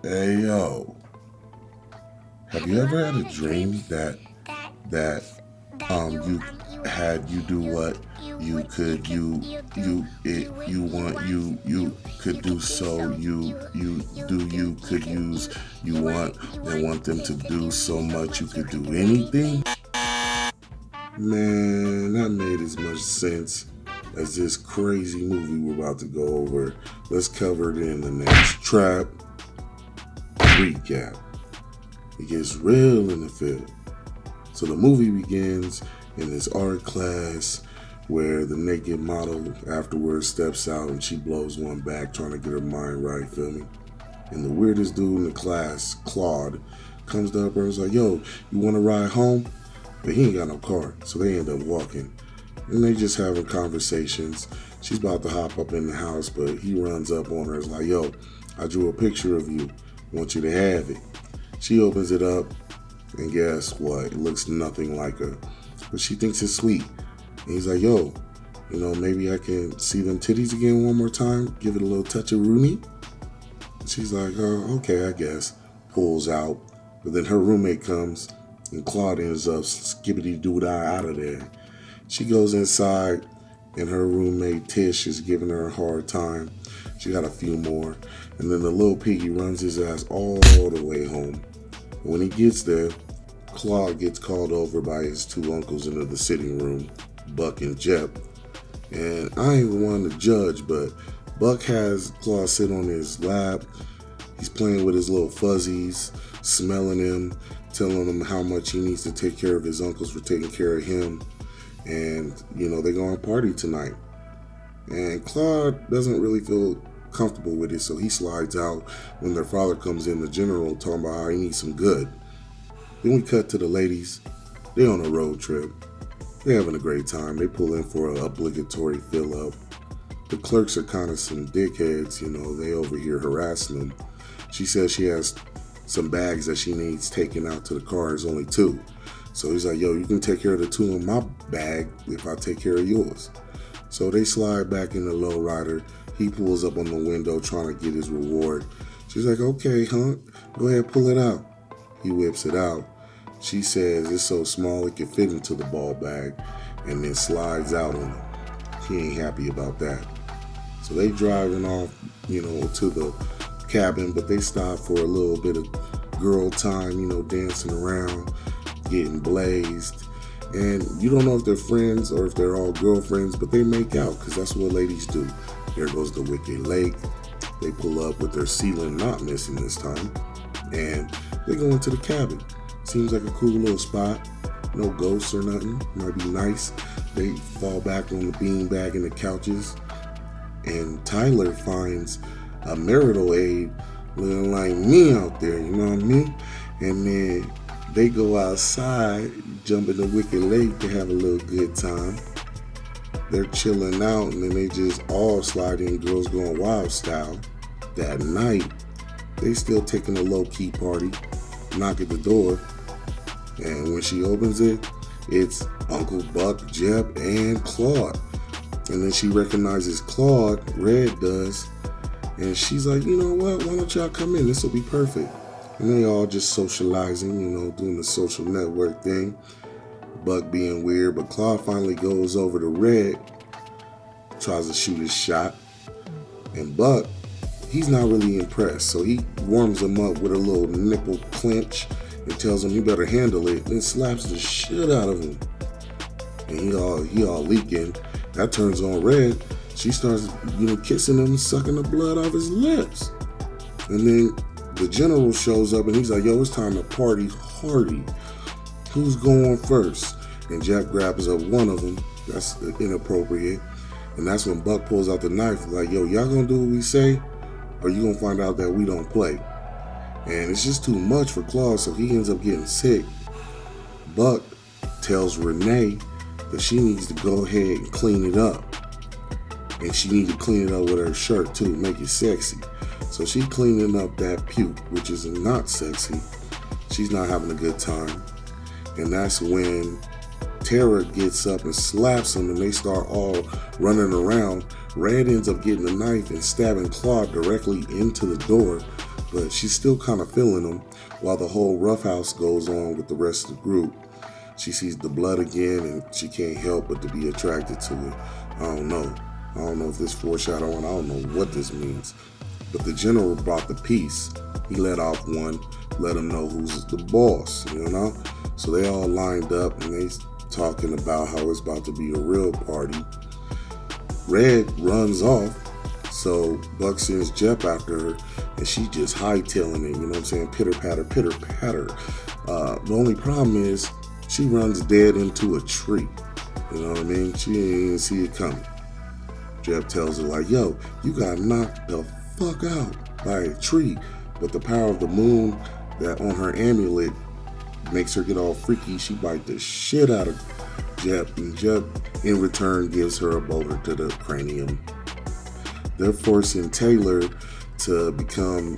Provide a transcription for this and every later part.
Hey yo, have you ever had a dream that you had you do what you could you want you could do so you do you could use you want and want them to do so much you could do anything? Man, that made as much sense as this crazy movie we're about to go over. Let's cover it in the next trap recap. It gets real in the film. So the movie begins in this art class where the naked model afterwards steps out and she blows one back trying to get her mind right, feel me? And the weirdest dude in the class, Claude, comes to her and is like, yo, you want to ride home? But he ain't got no car, so they end up walking. And they just having conversations. She's about to hop up in the house, but he runs up on her and is like, yo, I drew a picture of you. I want you to have it. She opens it up, and guess what? It looks nothing like her. But she thinks it's sweet. And he's like, yo, maybe I can see them titties again one more time? Give it a little touch of Rooney? She's like, oh, okay, I guess. Pulls out. But then her roommate comes, and Claude ends up skibbity-doo-dah out of there. She goes inside, and her roommate Tish is giving her a hard time. She got a few more. And then the little piggy runs his ass all the way home. When he gets there, Claude gets called over by his two uncles into the sitting room, Buck and Jep. And I ain't one to judge, but Buck has Claude sit on his lap. He's playing with his little fuzzies, smelling him, telling him how much he needs to take care of his uncles for taking care of him. And, they're going to party tonight. And Claude doesn't really feel comfortable with it, so he slides out when their father comes in, the general, talking about how he needs some good. Then we cut to the ladies. They're on a road trip. They're having a great time. They pull in for an obligatory fill-up. The clerks are kind of some dickheads, they over here harassing them. She says she has some bags that she needs taken out to the car. There's only two. So he's like, yo, you can take care of the two in my bag if I take care of yours. So they slide back in the lowrider. He pulls up on the window trying to get his reward. She's like, okay, huh? Go ahead, pull it out. He whips it out. She says it's so small it can fit into the ball bag and then slides out on him. He ain't happy about that. So they driving off, to the cabin, but they stop for a little bit of girl time, dancing around, getting blazed. And you don't know if they're friends or if they're all girlfriends, but they make out because that's what ladies do. There goes the Wicked Lake. They pull up with their ceiling not missing this time. And they go into the cabin. Seems like a cool little spot. No ghosts or nothing. Might be nice. They fall back on the beanbag and the couches. And Tyler finds a marital aid looking like me out there, you know what I mean? And then they go outside, jump in the Wicked Lake to have a little good time. They're chilling out, and then they just all slide in Girls Gone Wild style. That night, they still taking a low-key party, knock at the door, and when she opens it, it's Uncle Buck, Jep, and Claude. And then she recognizes Claude, Red does, and she's like, you know what, why don't y'all come in, this will be perfect. And they all just socializing, doing the social network thing. Buck being weird, but Claude finally goes over to Red, tries to shoot his shot, and Buck, he's not really impressed, so he warms him up with a little nipple clench and tells him he better handle it, then slaps the shit out of him. And he all leaking. That turns on Red. She starts, kissing him and sucking the blood off his lips. And then the general shows up and he's like, yo, it's time to party hardy. Who's going first? And Jack grabs up one of them. That's inappropriate. And that's when Buck pulls out the knife, like, yo, y'all gonna do what we say? Or you gonna find out that we don't play? And it's just too much for Claude, so he ends up getting sick. Buck tells Renee that she needs to go ahead and clean it up. And she needs to clean it up with her shirt too, make it sexy. So she's cleaning up that puke, which is not sexy. She's not having a good time. And that's when Tara gets up and slaps him and they start all running around. Red ends up getting a knife and stabbing Claude directly into the door. but she's still kind of feeling him while the whole roughhouse goes on with the rest of the group. She sees the blood again and she can't help but to be attracted to it. I don't know if this foreshadowing, I don't know what this means. But the general brought the peace. He let off one, let him know who's the boss, you know? So they all lined up and they talking about how it's about to be a real party. Red runs off, so Buck sends Jep after her, and she just hightailing it, you know what I'm saying? Pitter patter, pitter patter. The only problem is she runs dead into a tree. You know what I mean? She didn't even see it coming. Jep tells her like, yo, you got knocked the fuck out by a tree. But the power of the moon that on her amulet makes her get all freaky. She bites the shit out of Jep, and Jep in return gives her a boulder to the cranium. They're forcing Taylor to become,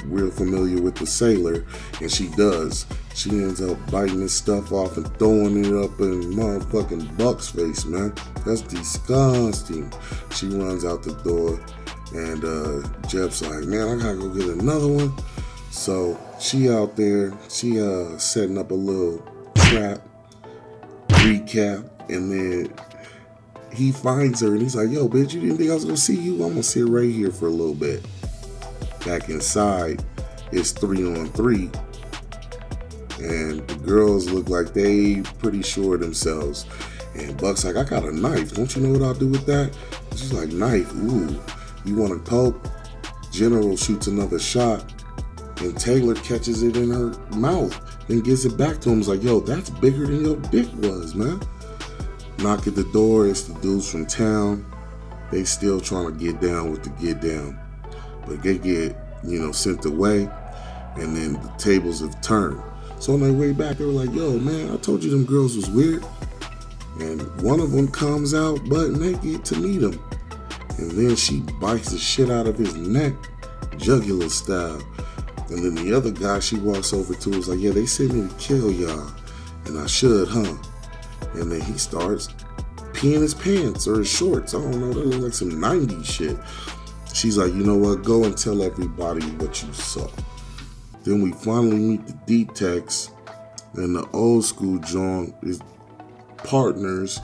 real familiar with the sailor, and she does. She ends up biting this stuff off and throwing it up in motherfucking Buck's face, man. That's disgusting. She runs out the door, and Jep's like, man, I gotta go get another one. So she out there, she setting up a little trap, recap, and then he finds her and he's like, yo, bitch, you didn't think I was gonna see you? I'm gonna sit right here for a little bit. Back inside, it's 3-on-3, and the girls look like they pretty sure of themselves. And Buck's like, I got a knife. Don't you know what I'll do with that? She's like, knife? Ooh, you want to poke? General shoots another shot, and Taylor catches it in her mouth and gives it back to him. He's like, yo, that's bigger than your dick was, man. Knock at the door. It's the dudes from town. They still trying to get down with the get down. But they get, sent away, and then the tables have turned. So on their way back, they were like, yo, man, I told you them girls was weird. And one of them comes out butt naked to meet him. And then she bites the shit out of his neck, jugular style. And then the other guy she walks over to is like, yeah, they sent me to kill y'all. And I should, huh? And then he starts peeing his pants or his shorts. I don't know, that look like some 90s shit. She's like, you know what, go and tell everybody what you saw. Then we finally meet the D-Techs, and the old school John is partners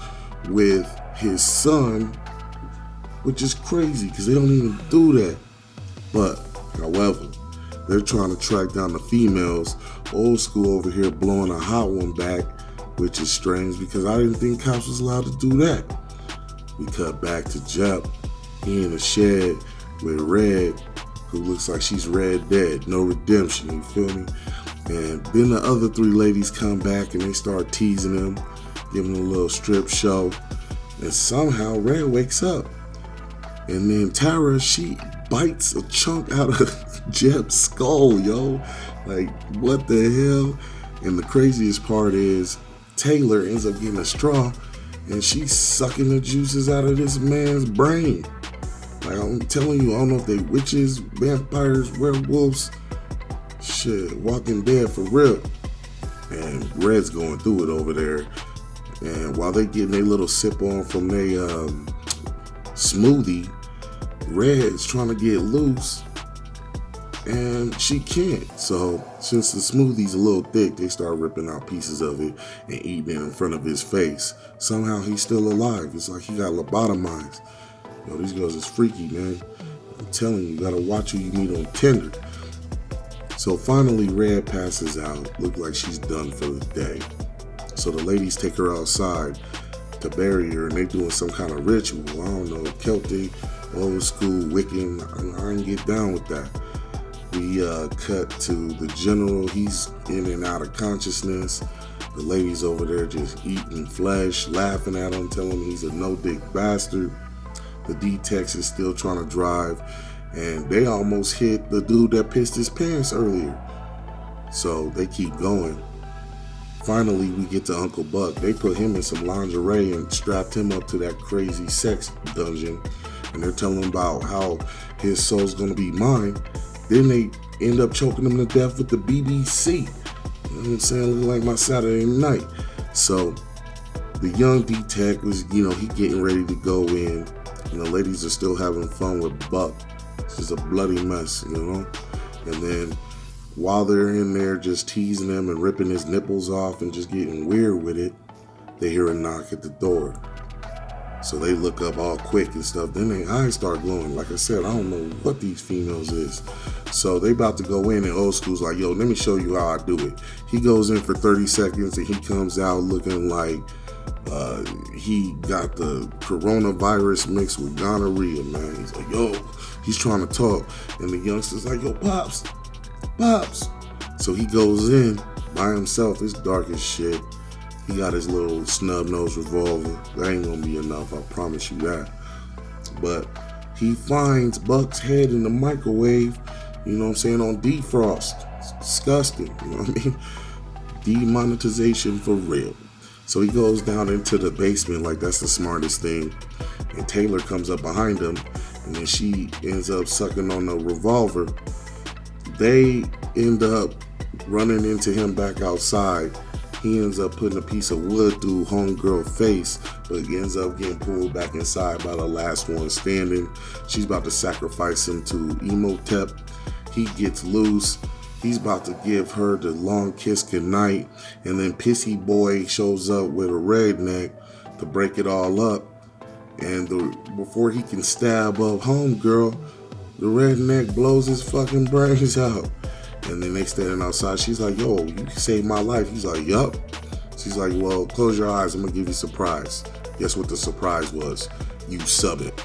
with his son, which is crazy because they don't even do that. But, however, they're trying to track down the females. Old school over here blowing a hot one back, which is strange because I didn't think cops was allowed to do that. We cut back to Jep. He in a shed with Red, who looks like she's red dead, no redemption, you feel me? And then the other three ladies come back and they start teasing him, giving him a little strip show, and somehow Red wakes up. And then Tara, she bites a chunk out of Jep's skull, yo. Like, what the hell? And the craziest part is Taylor ends up getting a straw and she's sucking the juices out of this man's brain. Like, I'm telling you, I don't know if they witches, vampires, werewolves, shit, Walking Dead for real. And Red's going through it over there. And while they getting their little sip on from their smoothie, Red's trying to get loose, and she can't. So since the smoothie's a little thick, they start ripping out pieces of it and eating it in front of his face. Somehow he's still alive. It's like he got lobotomized. Yo, these girls is freaky, man. I'm telling you, gotta watch who you meet on Tinder. So finally, Red passes out. Look like she's done for the day. So the ladies take her outside to bury her, and they doing some kind of ritual. I don't know, Celtic, old school, Wiccan. I ain't get down with that. We cut to the general. He's in and out of consciousness. The ladies over there just eating flesh, laughing at him, telling him he's a no-dick bastard. The D-Techs is still trying to drive, and they almost hit the dude that pissed his pants earlier. So they keep going. Finally, we get to Uncle Buck. They put him in some lingerie and strapped him up to that crazy sex dungeon. And they're telling him about how his soul's gonna be mine. Then they end up choking him to death with the BBC. You know what I'm saying? Looking like my Saturday night. So the young D-Tech was, he getting ready to go in. And the ladies are still having fun with Buck. It's just a bloody mess, And then while they're in there just teasing him and ripping his nipples off and just getting weird with it, they hear a knock at the door. So they look up all quick and stuff. Then their eyes start glowing. Like I said, I don't know what these females is. So they about to go in, and Old School's like, yo, let me show you how I do it. He goes in for 30 seconds and he comes out looking like he got the coronavirus mixed with gonorrhea, man. He's like, yo, he's trying to talk. And the youngster's like, yo, Pops. So he goes in by himself. It's dark as shit. He got his little snub-nosed revolver. That ain't gonna be enough, I promise you that. But he finds Buck's head in the microwave, you know what I'm saying, on defrost. It's disgusting, you know what I mean? Demonetization for real. So he goes down into the basement like that's the smartest thing. And Taylor comes up behind him, and then she ends up sucking on the revolver. They end up running into him back outside. He ends up putting a piece of wood through homegirl's face, but he ends up getting pulled back inside by the last one standing. She's about to sacrifice him to Imhotep. He gets loose. He's about to give her the long kiss goodnight, and then Pissy Boy shows up with a redneck to break it all up. And before he can stab up homegirl, the redneck blows his fucking brains out. And then they standing outside. She's like, yo, you saved my life. He's like, yup. She's like, well, close your eyes. I'm going to give you a surprise. Guess what the surprise was? You sub it.